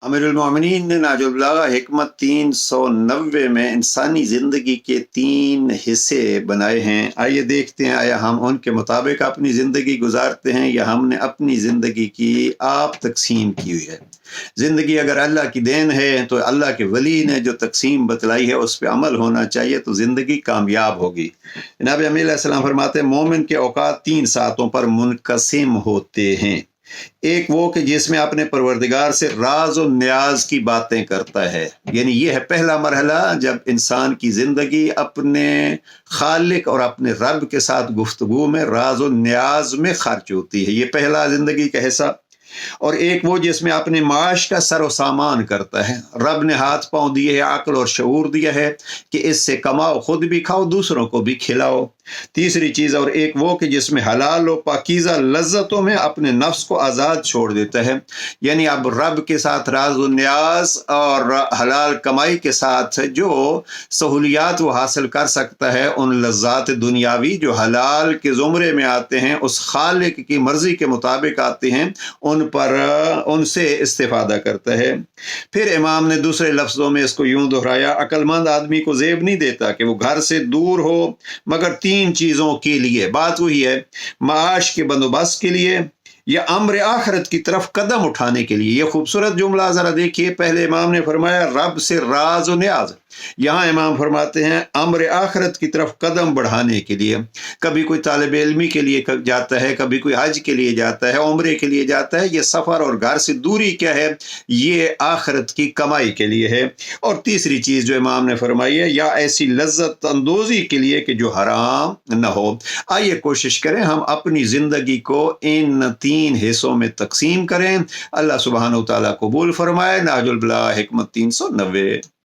अमीरुल मोमिनीन ने नाजुल बलागा हिकमत 390 में इंसानी ज़िंदगी के 3 हिस्से बनाए हैं। आइए देखते हैं, आया हम उनके मुताबिक अपनी ज़िंदगी गुजारते हैं या हमने अपनी ज़िंदगी की आप तकसीम की हुई है। ज़िंदगी अगर अल्लाह की देन है तो अल्लाह के वली ने जो तकसीम बतलाई है उस पर अमल होना चाहिए, तो ज़िंदगी कामयाब होगी। जनाब अमीर अलैहिस्सलाम फरमाते हैं, मोमिन के औकात 3 सातों पर मुनकसिम होते हैं। एक वो कि जिसमें अपने परवरदिगार से राज और न्याज की बातें करता है, यानी ये है पहला मरहला जब इंसान की ज़िंदगी अपने खालिक और अपने रब के साथ गुफ्तगू में राज और न्याज में खर्च होती है। ये पहला ज़िंदगी का हिस्सा। और एक वो जिसमें अपने माश का सर सामान करता है। रब ने हाथ पांव दिए है, अक्ल और शऊर दिया है कि इससे कमाओ, खुद भी खाओ, दूसरों को भी खिलाओ। तीसरी चीज़ और एक वो कि जिसमें हलाल और पाकीज़ा लज्जतों में अपने नफ्स को आज़ाद छोड़ देता है, यानी अब रब के साथ राज व न्याज और हलाल कमाई के साथ जो सहूलियात वो हासिल कर सकता है, उन लज्जात दुनियावी जो हलाल के ज़ुमरे में आते हैं, उस खालिक की मर्ज़ी के मुताबिक आते हैं, उनसे इस्तेफादा करता है। फिर इमाम ने दूसरे लफ्ज़ों में इसको यूं दोहराया, अक्लमंद आदमी को ज़ेब नहीं देता कि वो घर से दूर हो मगर 3 चीज़ों के लिए। बात वही है, माश के बंदोबस्त के लिए या अम्र आखिरत की तरफ कदम उठाने के लिए। ये खूबसूरत जुमला ज़रा देखिए, पहले इमाम ने फरमाया रब से राज व न्याज, यहाँ इमाम फरमाते हैं अम्र आखिरत की तरफ कदम बढ़ाने के लिए। कभी कोई तालिब इल्मी के लिए जाता है, कभी कोई हज के लिए जाता है, उम्रे के लिए जाता है। ये सफ़र और घर से दूरी क्या है? ये आखिरत की कमाई के लिए है। और तीसरी चीज़ जो इमाम ने फरमाई है, या ऐसी लज्जत अंदोज़ी के लिए कि जो हराम न हो। आइए कोशिश करें हम अपनी ज़िंदगी को इन 3 हिस्सों में तकसीम करें। अल्लाह सुब्हानहू व तआला कबूल फरमाए। नाजुल बलागा हिकमत 390।